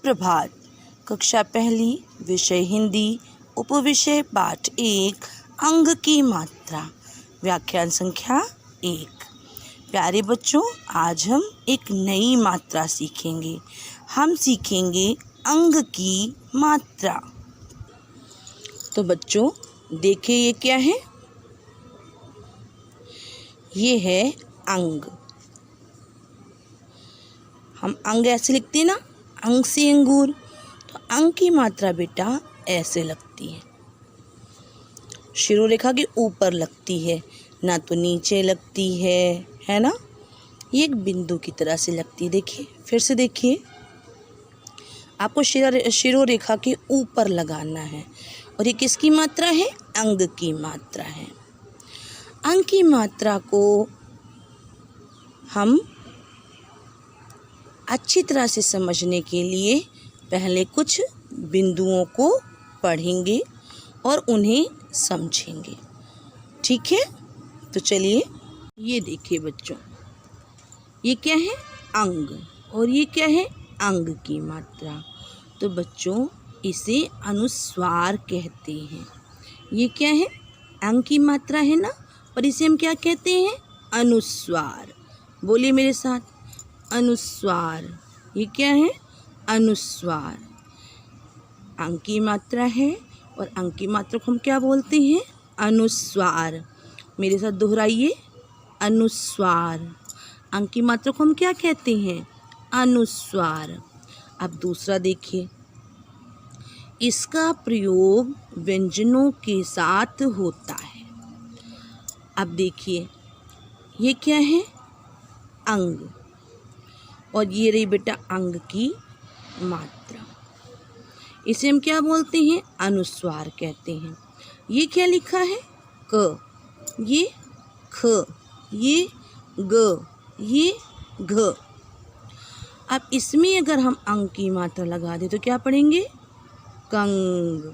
सुप्रभात। कक्षा पहली, विषय हिंदी, उपविषय पाठ 1, अंग की मात्रा, व्याख्यान संख्या 1। प्यारे बच्चों, आज हम एक नई मात्रा सीखेंगे। हम सीखेंगे अंग की मात्रा। तो बच्चों देखिए, ये क्या है? ये है अंग। हम अंग ऐसे लिखते हैं ना, अंग से अंगूर। तो अंग की मात्रा बेटा ऐसे लगती है, शिरोरेखा के ऊपर लगती है, ना तो नीचे लगती है ना। ये एक बिंदु की तरह से लगती है। देखिए, फिर से देखिए, आपको शिरोरेखा के ऊपर लगाना है। और ये किसकी मात्रा है? अंग की मात्रा है। अंग की मात्रा को हम अच्छी तरह से समझने के लिए पहले कुछ बिंदुओं को पढ़ेंगे और उन्हें समझेंगे। ठीक है? तो चलिए, ये देखिए बच्चों, ये क्या है? अंग। और ये क्या है? अंग की मात्रा। तो बच्चों इसे अनुस्वार कहते हैं। ये क्या है? अंग की मात्रा है ना, पर इसे हम क्या कहते हैं? अनुस्वार। बोलिए मेरे साथ, अनुस्वार। ये क्या है? अनुस्वार। अंग की मात्रा है और अंग की मात्रा को हम क्या बोलते हैं? अनुस्वार। मेरे साथ दोहराइए, अनुस्वार। अंग की मात्रा को हम क्या कहते हैं? अनुस्वार। अब दूसरा देखिए, इसका प्रयोग व्यंजनों के साथ होता है। अब देखिए, ये क्या है? अंग। और ये रही बेटा अंग की मात्रा। इसे हम क्या बोलते हैं? अनुस्वार कहते हैं। ये क्या लिखा है? क, ये ख, ये ग, ये घ। अब इसमें अगर हम अंग की मात्रा लगा दें तो क्या पढ़ेंगे? कंग,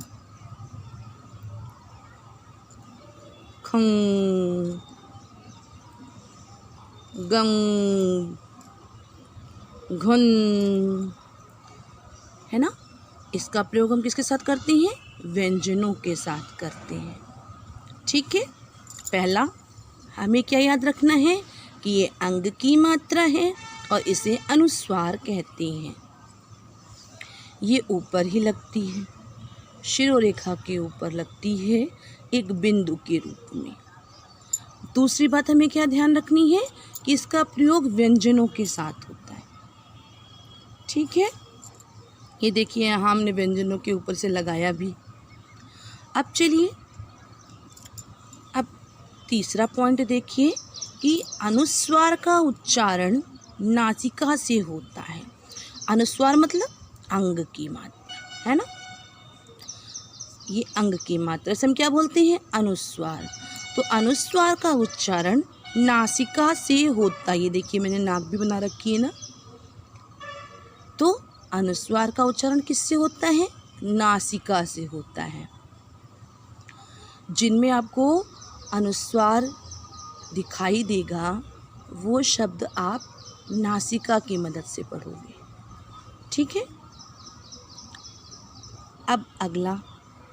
खंग, गंग, घन, है ना। इसका प्रयोग हम किसके साथ करते हैं? व्यंजनों के साथ करते हैं। ठीक है? पहला हमें क्या याद रखना है कि ये अंग की मात्रा है और इसे अनुस्वार कहते हैं। ये ऊपर ही लगती है, शिरोरेखा के ऊपर लगती है, एक बिंदु के रूप में। दूसरी बात हमें क्या ध्यान रखनी है कि इसका प्रयोग व्यंजनों के साथ होता है। ठीक है? ये देखिए, यहाँ हमने व्यंजनों के ऊपर से लगाया भी। अब चलिए, अब तीसरा पॉइंट देखिए कि अनुस्वार का उच्चारण नासिका से होता है। अनुस्वार मतलब अंग की मात्रा, है ना। ये अंग की मात्रा से हम क्या बोलते हैं? अनुस्वार। तो अनुस्वार का उच्चारण नासिका से होता है। ये देखिए, मैंने नाक भी बना रखी है ना। तो अनुस्वार का उच्चारण किससे होता है? नासिका से होता है। जिनमें आपको अनुस्वार दिखाई देगा वो शब्द आप नासिका की मदद से पढ़ोगे। ठीक है? अब अगला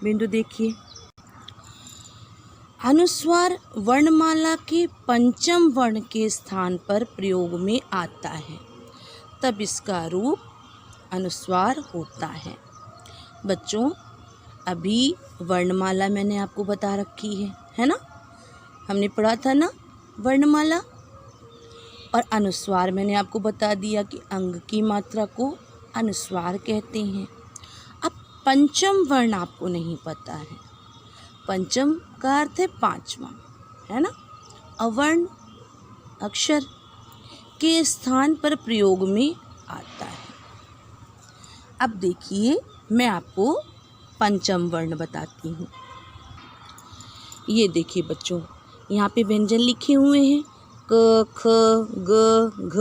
बिंदु देखिए, अनुस्वार वर्णमाला के पंचम वर्ण के स्थान पर प्रयोग में आता है, तब इसका रूप अनुस्वार होता है। बच्चों अभी वर्णमाला मैंने आपको बता रखी है ना। हमने पढ़ा था ना वर्णमाला। और अनुस्वार मैंने आपको बता दिया कि अंग की मात्रा को अनुस्वार कहते हैं। अब पंचम वर्ण आपको नहीं पता है। पंचम का अर्थ है पांचवा, है ना। अवर्ण अक्षर के स्थान पर प्रयोग में आता है। अब देखिए, मैं आपको पंचम वर्ण बताती हूँ। ये देखिए बच्चों, यहाँ पे व्यंजन लिखे हुए हैं, क, ख, ग, घ,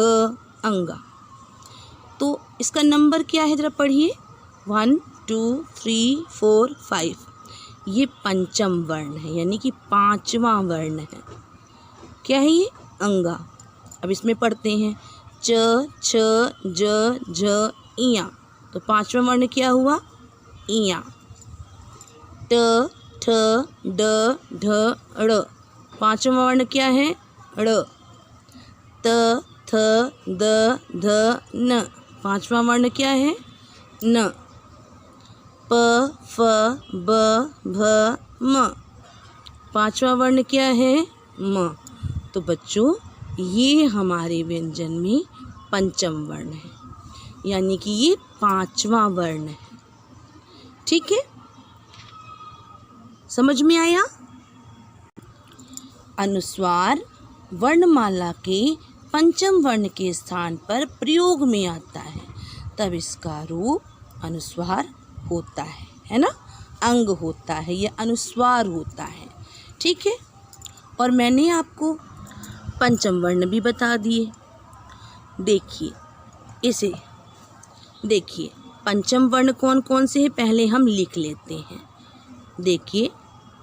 अंगा। तो इसका नंबर क्या है, जरा पढ़िए। 1 2 3 4 5। ये पंचम वर्ण है, यानी कि पांचवा वर्ण है। क्या है ये? अंगा। अब इसमें पढ़ते हैं च, छ, ज, झ, इया। तो पांचवा वर्ण क्या हुआ? इया। ट ठ ड ढ ड़, पांचवा वर्ण क्या है? ड़। त थ द ध न, पांचवा वर्ण क्या है? न। प फ ब भ म, पांचवा वर्ण क्या है? म। तो बच्चों ये हमारे व्यंजन में पंचम वर्ण है, यानी कि ये पांचवा वर्ण है। ठीक है, समझ में आया? अनुस्वार वर्णमाला के पंचम वर्ण के स्थान पर प्रयोग में आता है, तब इसका रूप अनुस्वार होता है ना? अंग होता है, यह अनुस्वार होता है। ठीक है, और मैंने आपको पंचम वर्ण भी बता दिए। देखिए इसे, देखिए पंचम वर्ण कौन कौन से हैं, पहले हम लिख लेते हैं। देखिए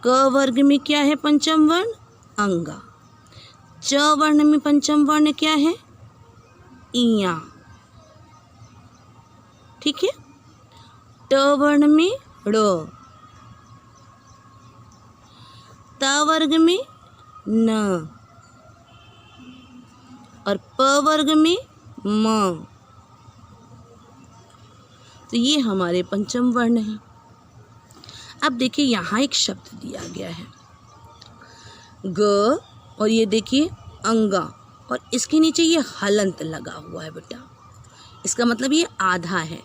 क वर्ग में क्या है पंचम वर्ण? अंगा। च वर्ण में पंचम वर्ण क्या है? इया। ठीक है, ट वर्ण में ड़, त वर्ग में न, और प वर्ग में म। तो ये हमारे पंचम वर्ण हैं। अब देखिए यहाँ एक शब्द दिया गया है ग, और ये देखिए अंगा, और इसके नीचे ये हलंत लगा हुआ है बेटा, इसका मतलब ये आधा है।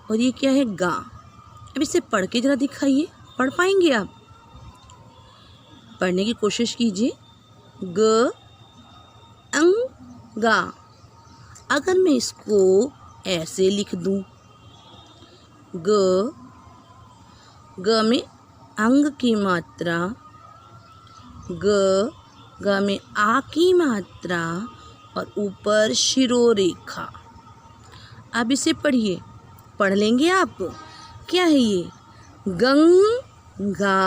और ये क्या है? गा। अब इसे पढ़ के जरा दिखाइए, पढ़ पाएंगे आप? पढ़ने की कोशिश कीजिए। ग अंग गा। अगर मैं इसको ऐसे लिख दूं, ग, ग में अंग की मात्रा, ग, ग में आ की मात्रा, और ऊपर शिरोरेखा। अब इसे पढ़िए, पढ़ लेंगे आप? क्या है ये? गंगा,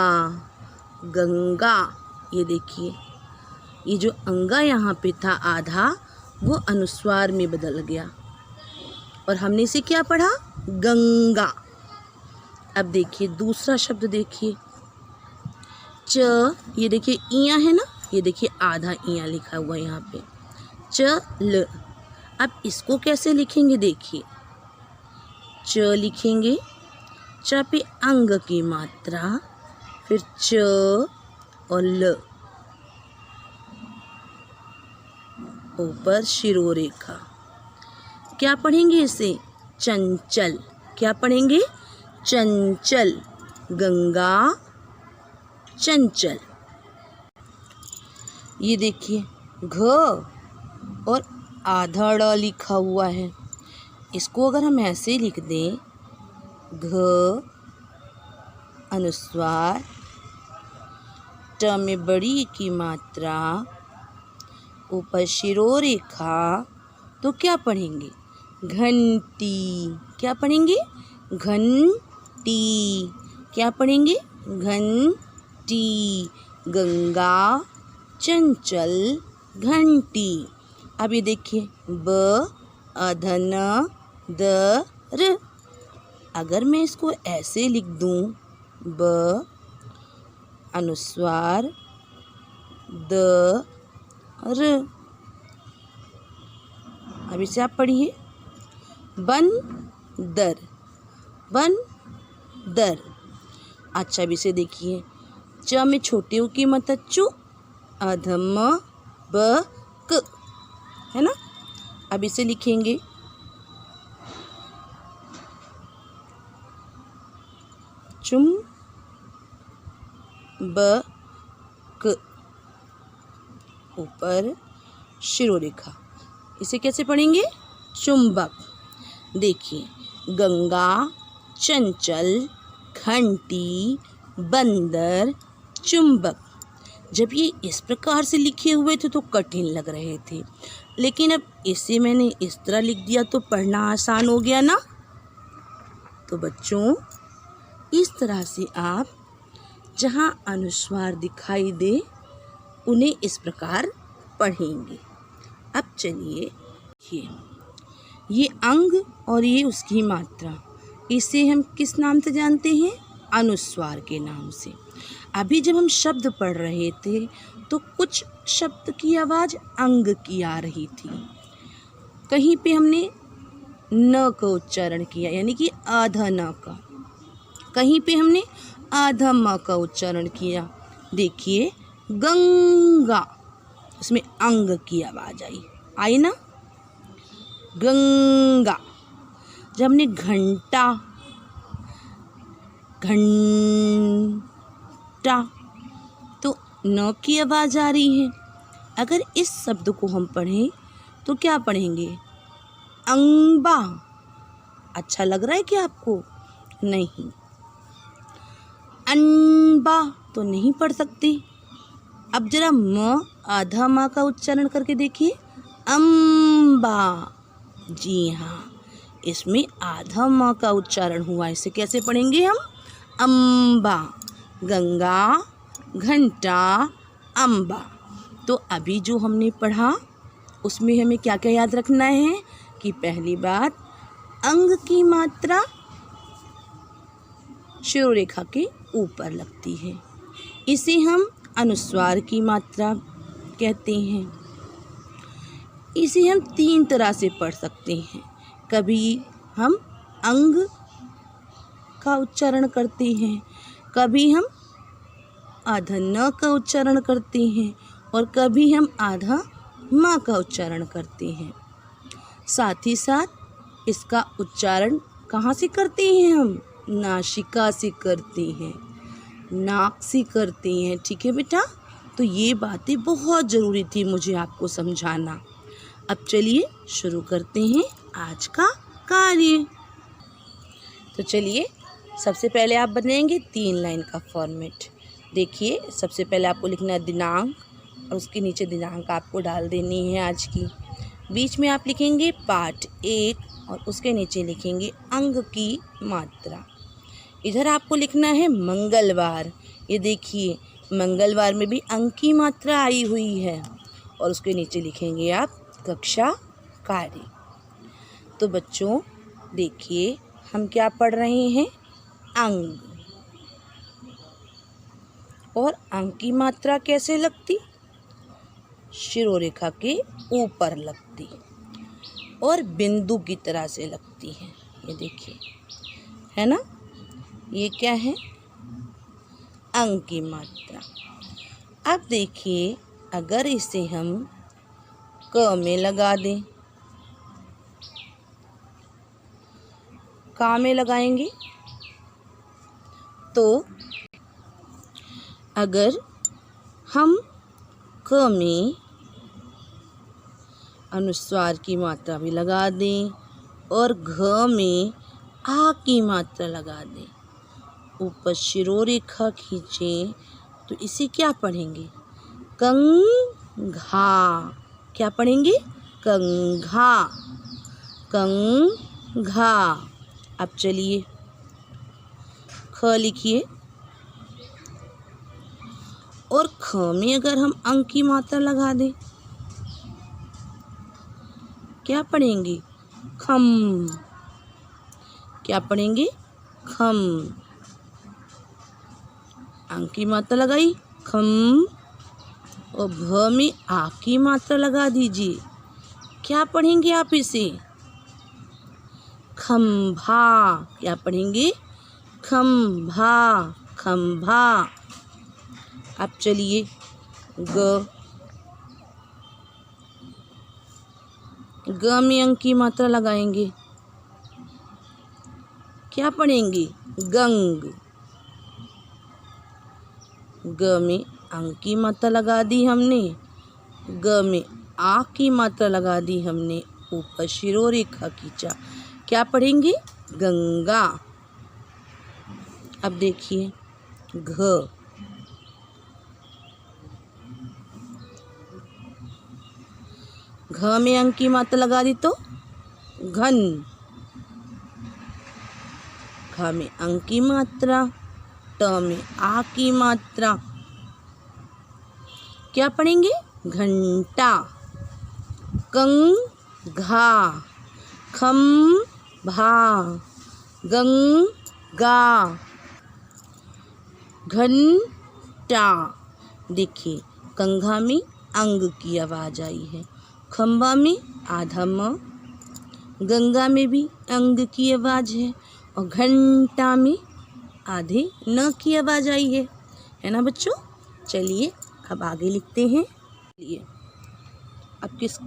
गंगा। ये देखिए, ये जो अंगा यहाँ पे था आधा, वो अनुस्वार में बदल गया, और हमने इसे क्या पढ़ा? गंगा। अब देखिए दूसरा शब्द देखिए, च, ये देखिए इया है ना, ये देखिए आधा इया लिखा हुआ है यहाँ पे, च ल। अब इसको कैसे लिखेंगे? देखिए च लिखेंगे, च पे अंग की मात्रा, फिर च और ल, ऊपर शिरोरेखा। क्या पढ़ेंगे इसे? चंचल। क्या पढ़ेंगे? चंचल। गंगा चंचल। ये देखिए घ और आधा ड़ लिखा हुआ है, इसको अगर हम ऐसे लिख दें, घ अनुस्वार, ट में बड़ी की मात्रा, ऊपर शिरोरेखा, तो क्या पढ़ेंगे? घंटी। क्या पढ़ेंगे? घंटी। क्या पढ़ेंगे? घंटी। गंगा चंचल घंटी। अब ये देखिए ब अधन द र। अगर मैं इसको ऐसे लिख दूं, ब अनुस्वार, द र। अब इसे आप पढ़िए, बंदर, बंदर। अच्छा अब इसे देखिए, च में छोटे उ की मात्रा चु, अधम ब क, है ना। अब इसे लिखेंगे चुम ब क, ऊपर शिरोरेखा। इसे कैसे पढ़ेंगे? चुंबक। देखिए गंगा चंचल घंटी बंदर चुंबक। जब ये इस प्रकार से लिखे हुए थे तो कठिन लग रहे थे, लेकिन अब इसे मैंने इस तरह लिख दिया तो पढ़ना आसान हो गया ना। तो बच्चों इस तरह से आप जहाँ अनुस्वार दिखाई दे उन्हें इस प्रकार पढ़ेंगे। अब चलिए ये अंग और ये उसकी मात्रा, इसे हम किस नाम से जानते हैं? अनुस्वार के नाम से। अभी जब हम शब्द पढ़ रहे थे तो कुछ शब्द की आवाज़ अंग की आ रही थी, कहीं पे हमने न का उच्चारण किया यानी कि आधा न का, कहीं पे हमने आधा म का उच्चारण किया। देखिए गंगा, उसमें अंग की आवाज़ आई ना, गंगा। जब हमने घंटा, घंटा, तो न की आवाज़ आ रही है। अगर इस शब्द को हम पढ़ें तो क्या पढ़ेंगे? अंबा। अच्छा लग रहा है क्या आपको? नहीं। अनबा तो नहीं पढ़ सकते। अब जरा म, आधा माँ का उच्चारण करके देखिए, अम्बा। जी हाँ, इसमें आधा माँ का उच्चारण हुआ। इसे कैसे पढ़ेंगे हम? अम्बा। गंगा, घंटा, अम्बा। तो अभी जो हमने पढ़ा उसमें हमें क्या क्या याद रखना है कि पहली बात, अंग की मात्रा शिरोरेखा के ऊपर लगती है, इसे हम अनुस्वार की मात्रा कहते हैं। इसे हम 3 तरह से पढ़ सकते हैं। कभी हम अंग का उच्चारण करते हैं, कभी हम आधा न का उच्चारण करते हैं और कभी हम आधा माँ का उच्चारण करते हैं। साथ ही साथ इसका उच्चारण कहाँ से करते हैं हम? नासिका से करते हैं, नाक से करते हैं। ठीक है बेटा, तो ये बातें बहुत ज़रूरी थी मुझे आपको समझाना। अब चलिए शुरू करते हैं आज का कार्य। तो चलिए, सबसे पहले आप बनाएंगे 3 लाइन का फॉर्मेट। देखिए, सबसे पहले आपको लिखना है दिनांक और उसके नीचे दिनांक आपको डाल देनी है आज की। बीच में आप लिखेंगे पाठ 1 और उसके नीचे लिखेंगे अंग की मात्रा। इधर आपको लिखना है मंगलवार। ये देखिए, मंगलवार में भी अंग की मात्रा आई हुई है और उसके नीचे लिखेंगे आप कक्षा कार्य। तो बच्चों देखिए, हम क्या पढ़ रहे हैं? अंग। और अंग की मात्रा कैसे लगती? शिरोरेखा के ऊपर लगती और बिंदु की तरह से लगती है। ये देखिए, है ना, ये क्या है? अंग की मात्रा। अब देखिए, अगर इसे हम क में लगा दें, का में लगाएंगे तो अगर हम क में अनुस्वार की मात्रा भी लगा दें और घ में आ की मात्रा लगा दें, ऊपर शिरोरेखा खींचें, तो इसे क्या पढ़ेंगे? कंघा। क्या पढ़ेंगे? कंघा, कंघा। अब चलिए, ख लिखिए और ख में अगर हम अंग की मात्रा लगा दें, क्या पढ़ेंगे? खम। क्या पढ़ेंगे? खम। अंग की मात्रा लगाई, खम, और भ में आ की मात्रा लगा दीजिए। क्या पढ़ेंगे आप इसे? खंभा। क्या पढ़ेंगे? खंभा, खंभा। अब चलिए, ग में अंग की मात्रा लगाएंगे, क्या पढ़ेंगे? गंग। ग में अंग की मात्रा लगा दी हमने, ग में आ की मात्रा लगा दी हमने, ऊपर शिरोरेखा खींचा, क्या पढ़ेंगे? गंगा। अब देखिए, घ में अंग की मात्रा लगा दी तो घन। घ में अंग की मात्रा, ट में आ की मात्रा, क्या पढ़ेंगे? घंटा। कंघा। खंभा, गंगा, घंटा। देखिए गंगा में अंग की आवाज़ आई है, खंभा में आधा म, गंगा में भी अंग की आवाज़ है और घंटा में आधे न की आवाज़ आई है ना बच्चों। चलिए अब आगे लिखते हैं। चलिए अब किस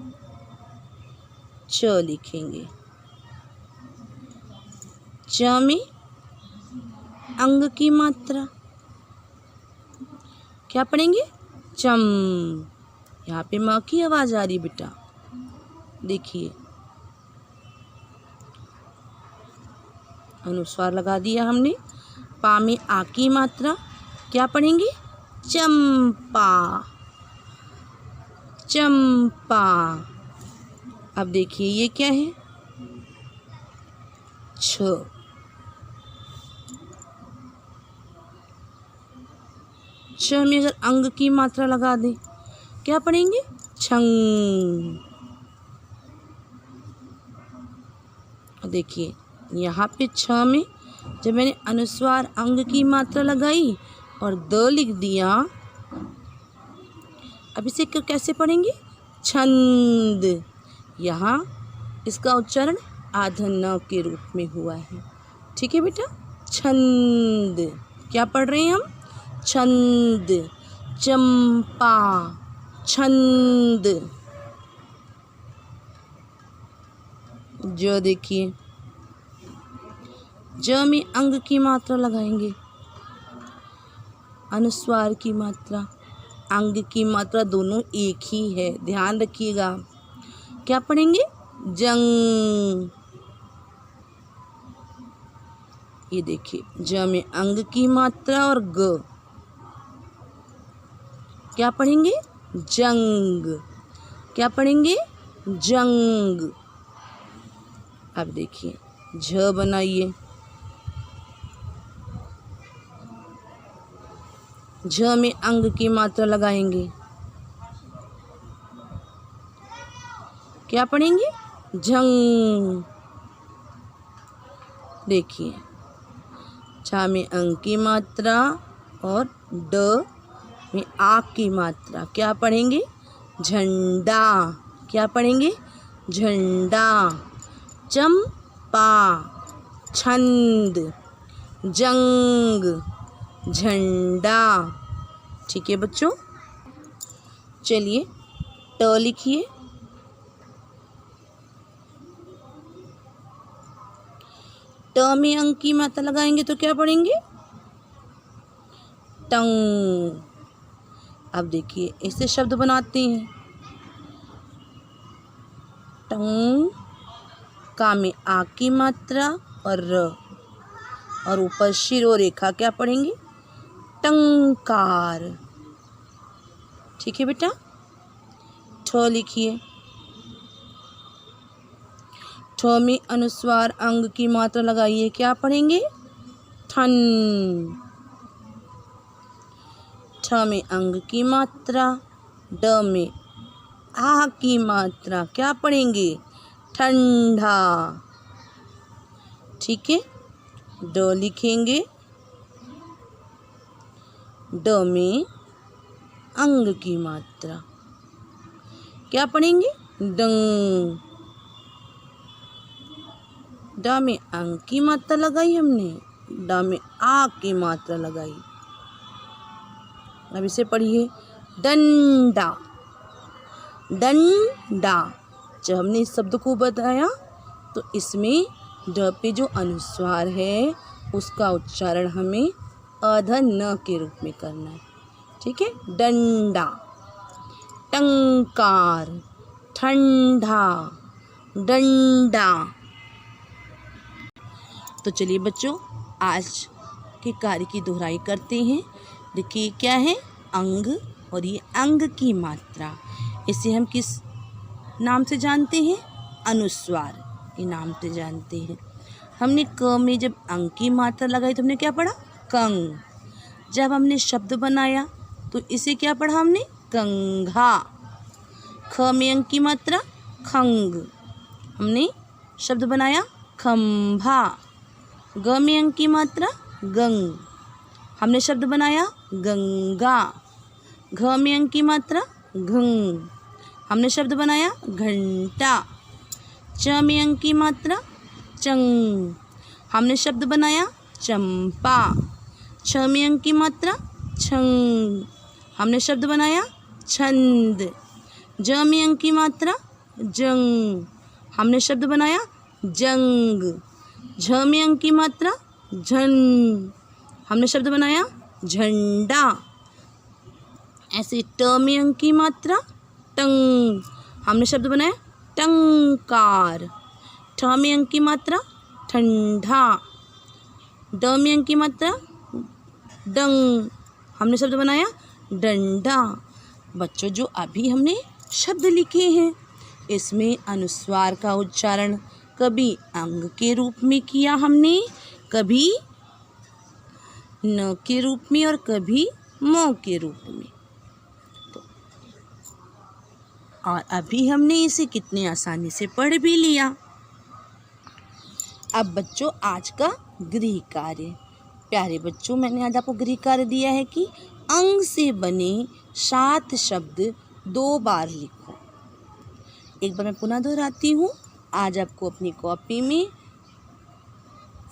च लिखेंगे। च में अंग की मात्रा क्या पढ़ेंगे? चम। यहाँ पे म की आवाज़ आ रही बेटा, देखिए अनुस्वार लगा दिया हमने। पा में आ की मात्रा क्या पढ़ेंगे? चंपा, चंपा। अब देखिए ये क्या है? छ। छ में अगर अंग की मात्रा लगा दें क्या पढ़ेंगे? छंग। देखिए यहाँ पे छ में जब मैंने अनुस्वार अंग की मात्रा लगाई और द लिख दिया, अब इसे कैसे पढ़ेंगे? छंद। यहाँ इसका उच्चारण आधा न के रूप में हुआ है। ठीक है बेटा, छंद। क्या पढ़ रहे हैं हम? छंद। चंपा, छंद। ज देखिए, ज में अंग की मात्रा लगाएंगे, अनुस्वार की मात्रा, अंग की मात्रा दोनों एक ही है, ध्यान रखिएगा। क्या पढ़ेंगे? जंग। ये देखिए ज में अंग की मात्रा और ग क्या पढ़ेंगे? जंग। क्या पढ़ेंगे? जंग। अब देखिए झ बनाइए। झ में अंग की मात्रा लगाएंगे, क्या पढ़ेंगे? झंग। देखिए छ में अंग की मात्रा और ड में आ की मात्रा क्या पढ़ेंगे? झंडा। क्या पढ़ेंगे? झंडा। चंपा, छंद, जंग, झंडा। ठीक है बच्चों, चलिए ट लिखिए। ट में अंग की मात्रा लगाएंगे तो क्या पढ़ेंगे? टंग। अब देखिए ऐसे शब्द बनाते हैं। टंग, का में आ की मात्रा और र और ऊपर शिरो रेखा क्या पढ़ेंगे? टंकार। ठीक है बेटा, ठ लिखिए। ठ में अनुस्वार अंग की मात्रा लगाइए, क्या पढ़ेंगे? ठन। ठ में अंग की मात्रा, ड में आ की मात्रा क्या पढ़ेंगे? ठंडा। ठीक है, ड लिखेंगे। ड में अंग की मात्रा क्या पढ़ेंगे? डंग। ड में अंग की मात्रा लगाई हमने, ड में आ की मात्रा लगाई। अब इसे पढ़िए, डंडा, डंडा। जब हमने इस शब्द को बताया तो इसमें ड पे जो अनुस्वार है उसका उच्चारण हमें आधा न के रूप में करना है। ठीक है, डंडा, टंकार, ठंडा, डंडा। तो चलिए बच्चों आज के कार्य की दोहराई करते हैं। देखिए क्या है? अंग, और ये अंग की मात्रा, इसे हम किस नाम से जानते हैं? अनुस्वार के नाम से जानते हैं। हमने क में जब अंग की मात्रा लगाई तो हमने क्या पढ़ा? कंग। जब हमने शब्द बनाया तो इसे क्या पढ़ा हमने? कंघा। ख में अंग की मात्रा खंग, हमने शब्द बनाया खंभा। ग में अंग की मात्रा गंग, हमने शब्द बनाया गंगा। घ में अंग की मात्रा घंग, हमने शब्द बनाया घंटा। च में अंग की मात्रा चंग, हमने शब्द बनाया चंपा। छ में अंग की मात्रा छंग, हमने शब्द बनाया छंद। ज में अंग की मात्रा जंग, हमने शब्द बनाया जंग। झ में अंग की मात्रा झन, हमने शब्द बनाया झंडा। ऐसे ट में अंग की मात्रा टंग, हमने शब्द बनाया टंकार। ठ में अंग की मात्रा ठंडा। ड में अंग की मात्रा डंग, हमने शब्द बनाया डंडा। बच्चों, जो अभी हमने शब्द लिखे हैं इसमें अनुस्वार का उच्चारण कभी अंग के रूप में किया हमने, कभी न के रूप में और कभी म के रूप में। और अभी हमने इसे कितने आसानी से पढ़ भी लिया। अब बच्चों, आज का गृह कार्य। प्यारे बच्चों, मैंने आज आपको गृह कार्य दिया है कि अंग से बने 7 शब्द 2 बार लिखो। एक बार मैं पुनः दोहराती हूँ। आज आपको अपनी कॉपी में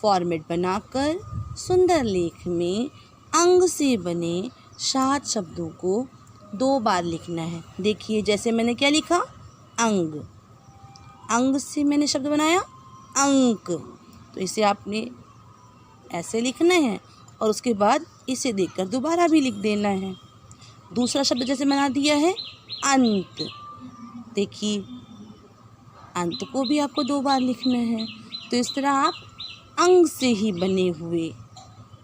फॉर्मेट बनाकर सुंदर लेख में अंग से बने 7 शब्दों को 2 बार लिखना है। देखिए, जैसे मैंने क्या लिखा, अंग। अंग से मैंने शब्द बनाया अंक, तो इसे आपने ऐसे लिखना है और उसके बाद इसे देखकर दोबारा भी लिख देना है। दूसरा शब्द जैसे बना दिया है अंत, देखिए अंत को भी आपको 2 बार लिखना है। तो इस तरह आप अंग से ही बने हुए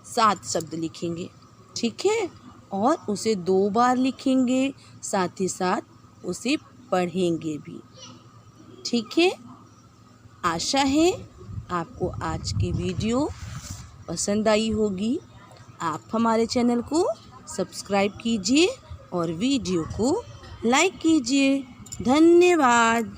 7 शब्द लिखेंगे, ठीक है, और उसे 2 बार लिखेंगे, साथ ही साथ उसे पढ़ेंगे भी, ठीक है। आशा है आपको आज की वीडियो पसंद आई होगी। आप हमारे चैनल को सब्सक्राइब कीजिए और वीडियो को लाइक कीजिए। धन्यवाद।